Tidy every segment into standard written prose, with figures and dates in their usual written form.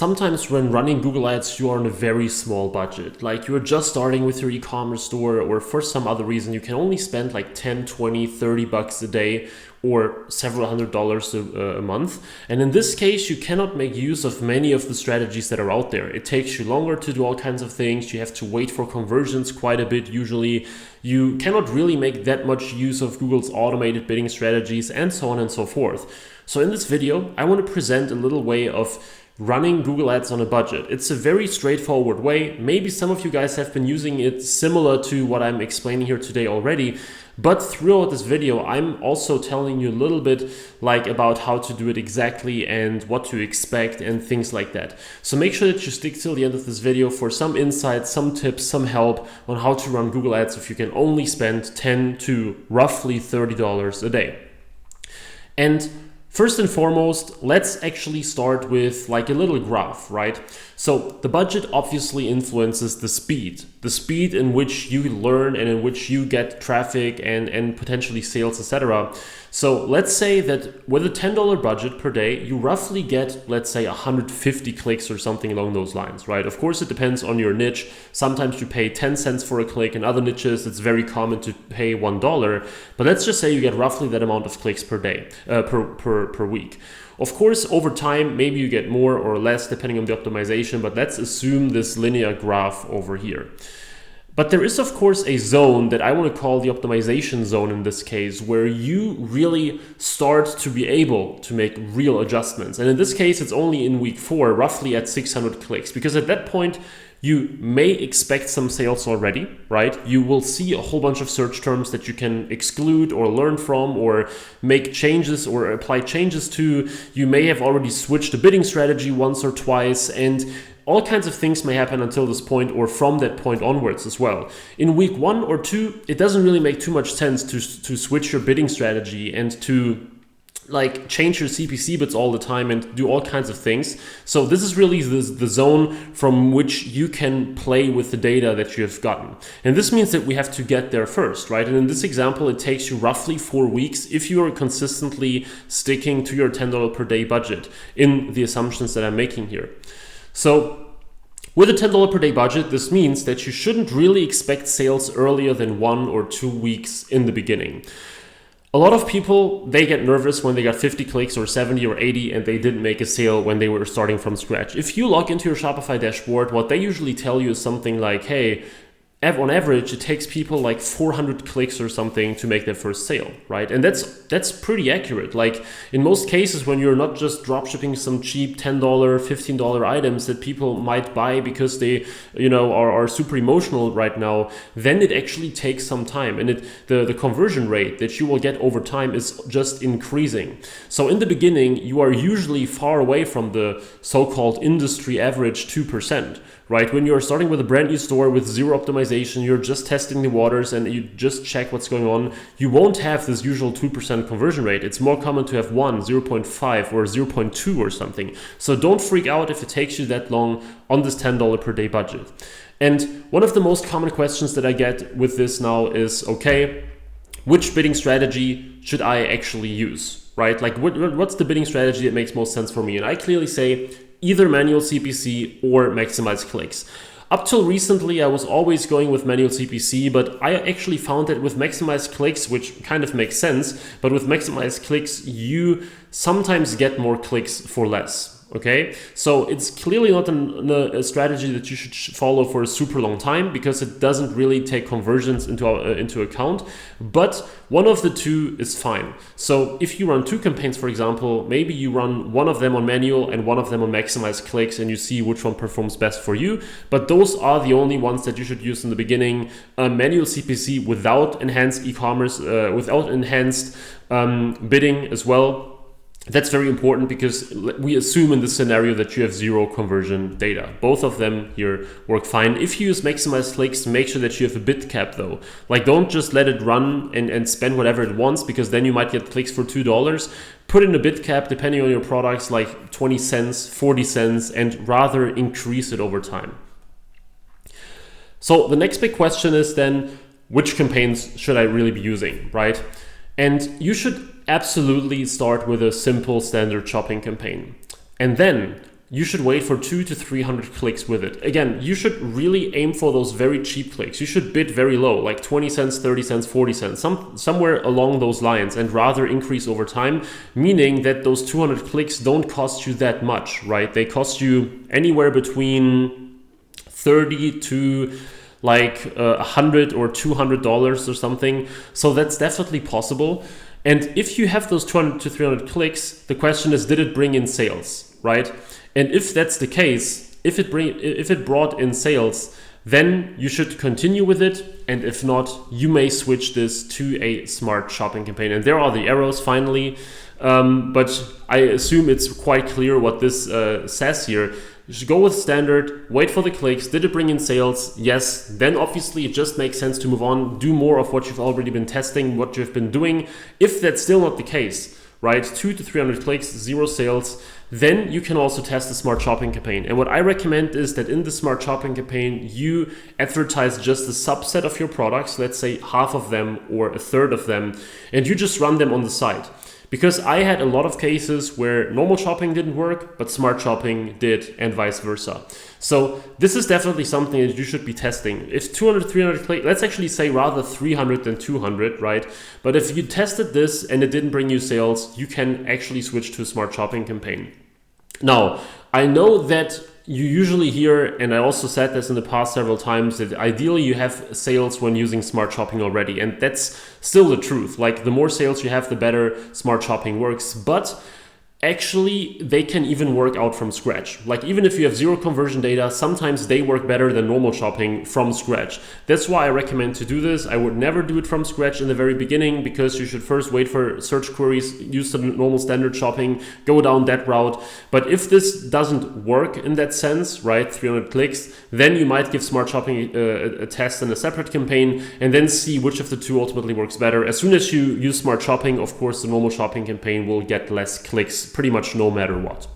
sometimes when running Google Ads, you are on a very small budget. Like you're just starting with your e-commerce store, or for some other reason, you can only spend like 10, 20, 30 bucks a day or several $100s a month. And in this case, you cannot make use of many of the strategies that are out there. It takes you longer to do all kinds of things. You have to wait for conversions quite a bit usually. You cannot really make that much use of Google's automated bidding strategies and so on and so forth. So in this video, I want to present a little way of running Google Ads on a budget. It's a very straightforward way. Maybe some of you guys have been using it similar to what I'm explaining here today already, but throughout this video, I'm also telling you a little bit like about how to do it exactly and what to expect and things like that. So make sure that you stick till the end of this video for some insights, some tips, some help on how to run Google Ads if you can only spend 10 to roughly $30 a day. And first and foremost, let's actually start with like a little graph, right? So the budget obviously influences the speed in which you learn and in which you get traffic and potentially sales, etc. So let's say that with a $10 budget per day, you roughly get, let's say 150 clicks or something along those lines, right? Of course, it depends on your niche. Sometimes you pay 10 cents for a click. In other niches, it's very common to pay $1. But let's just say you get roughly that amount of clicks per day, per week. Of course, over time, maybe you get more or less depending on the optimization, but let's assume this linear graph over here. But there is, of course, a zone that I want to call the optimization zone in this case, where you really start to be able to make real adjustments. And in this case, it's only in week 4, roughly at 600 clicks, because at that point, you may expect some sales already, right? You will see a whole bunch of search terms that you can exclude or learn from or make changes or apply changes to. You may have already switched a bidding strategy once or twice, and all kinds of things may happen until this point or from that point onwards as well. In week 1 or 2, it doesn't really make too much sense to switch your bidding strategy and to like change your CPC bids all the time and do all kinds of things. So this is really the zone from which you can play with the data that you have gotten. And this means that we have to get there first, right? And in this example, it takes you roughly 4 weeks if you are consistently sticking to your $10 per day budget in the assumptions that I'm making here. So with a $10 per day budget, this means that you shouldn't really expect sales earlier than 1 or 2 weeks in the beginning. A lot of people, they get nervous when they got 50 clicks or 70 or 80 and they didn't make a sale when they were starting from scratch. If you log into your Shopify dashboard, what they usually tell you is something like, hey, on average, it takes people like 400 clicks or something to make their first sale, right? And that's pretty accurate. Like in most cases, when you're not just dropshipping some cheap $10, $15 items that people might buy because they, are super emotional right now, then it actually takes some time. And the conversion rate that you will get over time is just increasing. So in the beginning, you are usually far away from the so-called industry average 2%. Right? When you're starting with a brand new store with zero optimization, you're just testing the waters and you just check what's going on, you won't have this usual 2% conversion rate. It's more common to have 1, 0.5 or 0.2 or something. So don't freak out if it takes you that long on this $10 per day budget. And one of the most common questions that I get with this now is, okay, which bidding strategy should I actually use, right? Like what's the bidding strategy that makes most sense for me? And I clearly say, either manual CPC or maximize clicks. Up till recently, I was always going with manual CPC, but I actually found that with maximize clicks, which kind of makes sense, but with maximize clicks, you sometimes get more clicks for less. Okay, so it's clearly not a strategy that you should follow for a super long time because it doesn't really take conversions into account, but one of the two is fine. So if you run 2 campaigns, for example, maybe you run one of them on manual and one of them on maximize clicks and you see which one performs best for you, but those are the only ones that you should use in the beginning. Manual CPC without enhanced e-commerce, without enhanced bidding as well. That's very important because we assume in this scenario that you have 0 conversion data. Both of them here work fine. If you use maximize clicks, make sure that you have a bid cap though. Like don't just let it run and spend whatever it wants because then you might get clicks for $2. Put in a bid cap depending on your products like 20 cents, 40 cents, and rather increase it over time. So the next big question is then, which campaigns should I really be using, right? And you should absolutely start with a simple standard shopping campaign. And then you should wait for 200 to 300 clicks with it. Again, you should really aim for those very cheap clicks. You should bid very low, like 20 cents, 30 cents, 40 cents, somewhere along those lines, and rather increase over time, meaning that those 200 clicks don't cost you that much, right? They cost you anywhere between 30 to like $100 or $200 or something. So that's definitely possible. And if you have those 200 to 300 clicks, the question is, did it bring in sales, right? And if that's the case, if it brought in sales, then you should continue with it. And if not, you may switch this to a smart shopping campaign. And there are the arrows finally. But I assume it's quite clear what this says here. You should go with standard, wait for the clicks. Did it bring in sales? Yes. Then obviously it just makes sense to move on, do more of what you've already been testing, what you've been doing. If that's still not the case, right, 200 to 300 clicks, 0 sales, then you can also test a smart shopping campaign. And what I recommend is that in the smart shopping campaign, you advertise just a subset of your products, let's say half of them or a third of them, and you just run them on the site. Because I had a lot of cases where normal shopping didn't work, but smart shopping did, and vice versa. So this is definitely something that you should be testing. If 200, 300 clicks, let's actually say rather 300 than 200, right? But if you tested this and it didn't bring you sales, you can actually switch to a smart shopping campaign. Now, I know that you usually hear, and I also said this in the past several times, that ideally you have sales when using smart shopping already. And that's still the truth. Like the more sales you have, the better smart shopping works. But actually, they can even work out from scratch. Like even if you have 0 conversion data, sometimes they work better than normal shopping from scratch. That's why I recommend to do this. I would never do it from scratch in the very beginning, because you should first wait for search queries, use the normal standard shopping, go down that route. But if this doesn't work in that sense, right, 300 clicks, then you might give smart shopping a test and a separate campaign, and then see which of the two ultimately works better. As soon as you use smart shopping, of course, the normal shopping campaign will get less clicks pretty much no matter what.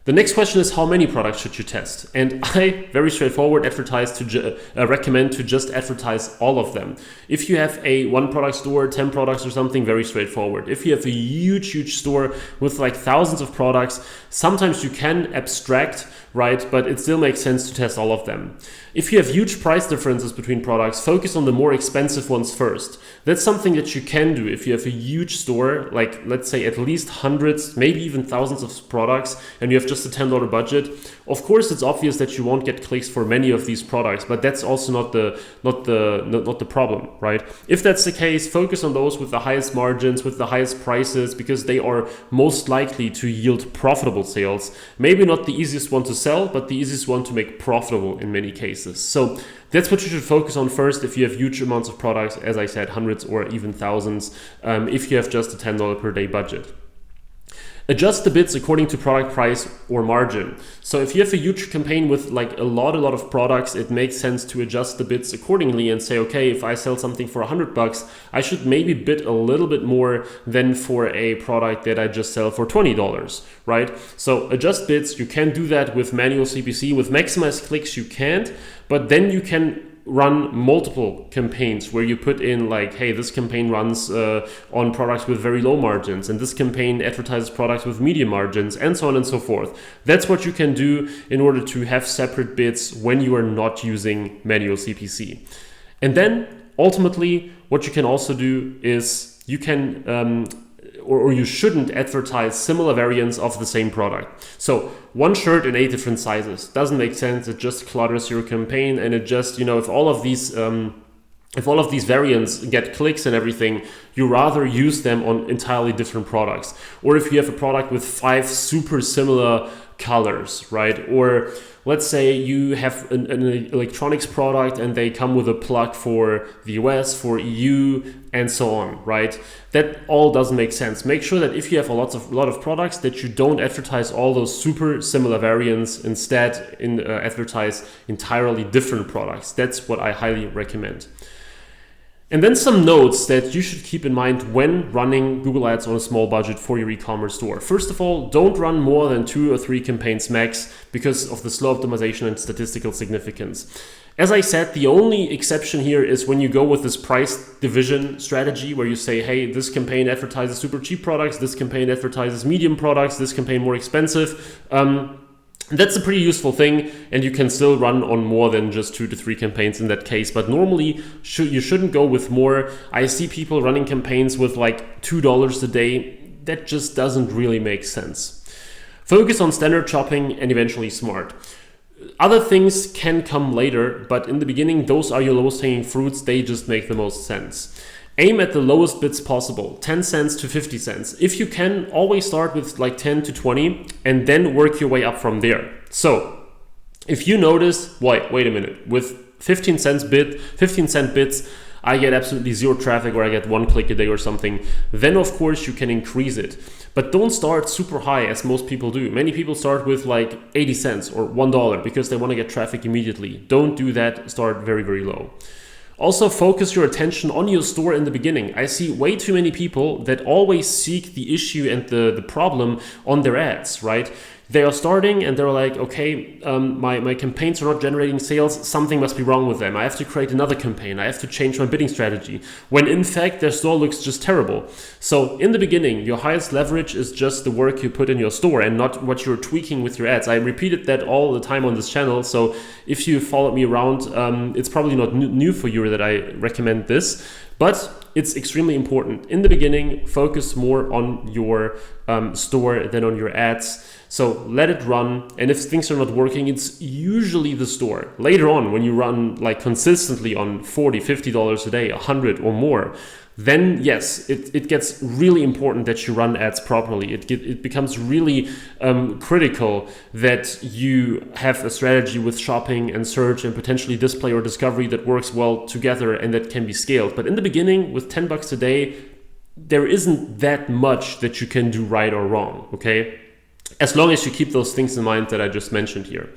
The next question is, how many products should you test? And I, very straightforward, recommend to just advertise all of them. If you have a 1 product store, 10 products or something, very straightforward. If you have a huge store with like thousands of products, sometimes you can abstract, right? But it still makes sense to test all of them. If you have huge price differences between products, focus on the more expensive ones first. That's something that you can do if you have a huge store, like let's say at least hundreds, maybe even thousands of products, and you have just a $10 budget. Of course, it's obvious that you won't get clicks for many of these products, but that's also not the problem, right? If that's the case, focus on those with the highest margins, with the highest prices, because they are most likely to yield profitable sales. Maybe not the easiest one to sell, but the easiest one to make profitable in many cases. So that's what you should focus on first if you have huge amounts of products, as I said, hundreds or even thousands, if you have just a $10 per day budget. Adjust the bids according to product price or margin. So if you have a huge campaign with like a lot of products, it makes sense to adjust the bids accordingly and say, okay, if I sell something for $100, I should maybe bid a little bit more than for a product that I just sell for $20, right? So adjust bids. You can do that with manual CPC. With maximized clicks, you can't, but then you can run multiple campaigns where you put in like, hey, this campaign runs on products with very low margins, and this campaign advertises products with medium margins, and so on and so forth. That's what you can do in order to have separate bids when you are not using manual CPC. And then ultimately what you can also do is you can or you shouldn't advertise similar variants of the same product. So 1 shirt in 8 different sizes doesn't make sense. It just clutters your campaign, and it just, if all of these variants get clicks and everything, you rather use them on entirely different products. Or if you have a product with 5 super similar colors, right? Or let's say you have an electronics product and they come with a plug for the US, for EU, and so on, right? That all doesn't make sense. Make sure that if you have a lot of products, that you don't advertise all those super similar variants. Instead, advertise entirely different products. That's what I highly recommend. And then some notes that you should keep in mind when running Google Ads on a small budget for your e-commerce store. First of all, don't run more than 2 or 3 campaigns max because of the slow optimization and statistical significance. As I said, the only exception here is when you go with this price division strategy where you say, hey, this campaign advertises super cheap products, this campaign advertises medium products, this campaign more expensive. That's a pretty useful thing, and you can still run on more than just 2 to 3 campaigns in that case. But normally, you shouldn't go with more. I see people running campaigns with like $2 a day. That just doesn't really make sense. Focus on standard shopping and eventually smart. Other things can come later, but in the beginning, those are your lowest hanging fruits. They just make the most sense. Aim at the lowest bids possible, 10 cents to 50 cents. If you can, always start with like 10 to 20 and then work your way up from there. So if you notice, wait a minute, with 15 cent bids, I get absolutely zero traffic or I get 1 click a day or something, then of course you can increase it. But don't start super high as most people do. Many people start with like 80 cents or $1 because they want to get traffic immediately. Don't do that, start very, very low. Also focus your attention on your store in the beginning. I see way too many people that always seek the issue and the problem on their ads, right? They are starting and they're like, okay, my campaigns are not generating sales. Something must be wrong with them. I have to create another campaign. I have to change my bidding strategy. When in fact, their store looks just terrible. So in the beginning, your highest leverage is just the work you put in your store and not what you're tweaking with your ads. I repeated that all the time on this channel. So if you followed me around, it's probably not new for you that I recommend this. But it's extremely important. In the beginning, focus more on your store than on your ads. So let it run. And if things are not working, it's usually the store. Later on, when you run like consistently on $40, $50 a day, 100 or more, then yes, it gets really important that you run ads properly. It becomes really critical that you have a strategy with shopping and search and potentially display or discovery that works well together and that can be scaled. But in the beginning, with $10 a day, there isn't that much that you can do right or wrong, okay? As long as you keep those things in mind that I just mentioned here.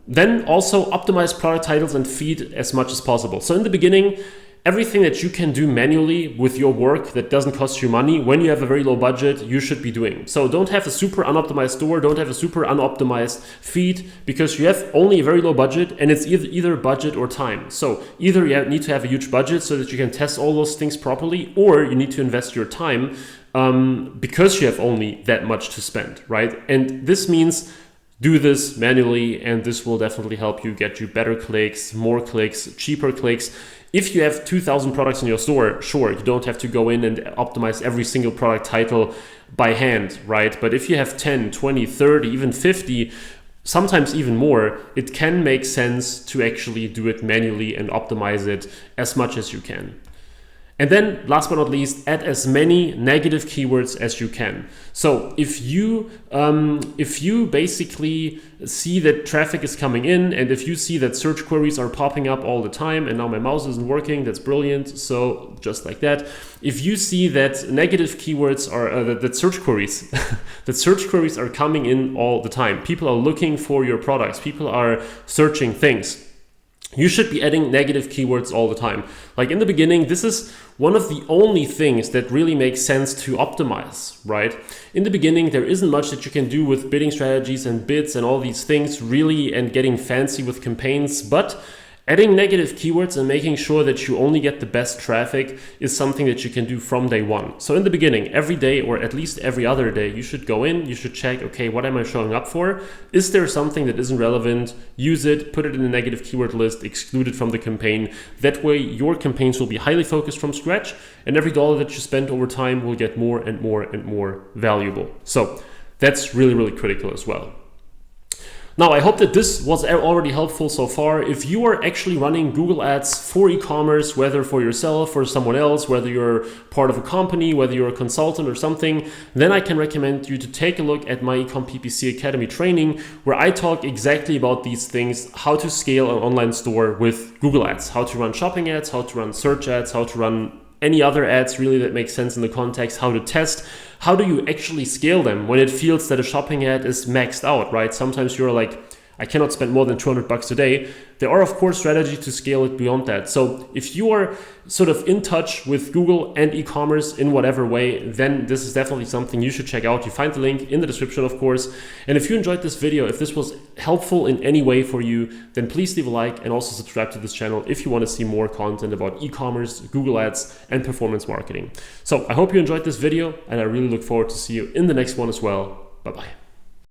Then also optimize product titles and feed as much as possible. So in the beginning, everything that you can do manually with your work that doesn't cost you money when you have a very low budget, you should be doing. So don't have a super unoptimized store, don't have a super unoptimized feed because you have only a very low budget and it's either budget or time. So either you need to have a huge budget so that you can test all those things properly, or you need to invest your time because you have only that much to spend, right? And this means do this manually, and this will definitely help you get you better clicks, more clicks, cheaper clicks. If you have 2,000 products in your store, sure, you don't have to go in and optimize every single product title by hand, right? But if you have 10, 20, 30, even 50, sometimes even more, it can make sense to actually do it manually and optimize it as much as you can. And then last but not least, add as many negative keywords as you can. So if you basically see that traffic is coming in, and if you see that search queries are popping up all the time, and now my mouse isn't working, that's brilliant. So just like that, if you see that negative keywords are that search queries, that search queries are coming in all the time, people are looking for your products, people are searching things, you should be adding negative keywords all the time. Like in the beginning, this is one of the only things that really makes sense to optimize, right? In the beginning, there isn't much that you can do with bidding strategies and bids and all these things really, and getting fancy with campaigns, but adding negative keywords and making sure that you only get the best traffic is something that you can do from day one. So in the beginning, every day or at least every other day, you should go in, you should check, okay, what am I showing up for? Is there something that isn't relevant? Use it, put it in a negative keyword list, exclude it from the campaign. That way your campaigns will be highly focused from scratch, and every dollar that you spend over time will get more and more and more valuable. So that's really, really critical as well. Now, I hope that this was already helpful so far. If you are actually running Google Ads for e-commerce, whether for yourself or someone else, whether you're part of a company, whether you're a consultant or something, then I can recommend you to take a look at my eCom PPC Academy training, where I talk exactly about these things: how to scale an online store with Google Ads, how to run shopping ads, how to run search ads, how to run any other ads really that make sense in the context, how to test, how do you actually scale them when it feels that a shopping ad is maxed out, right? Sometimes you're like, I cannot spend more than $200 a day. There are, of course, strategies to scale it beyond that. So if you are sort of in touch with Google and e-commerce in whatever way, then this is definitely something you should check out. You find the link in the description, of course. And if you enjoyed this video, if this was helpful in any way for you, then please leave a like and also subscribe to this channel if you want to see more content about e-commerce, Google Ads, and performance marketing. So I hope you enjoyed this video, and I really look forward to see you in the next one as well. Bye-bye.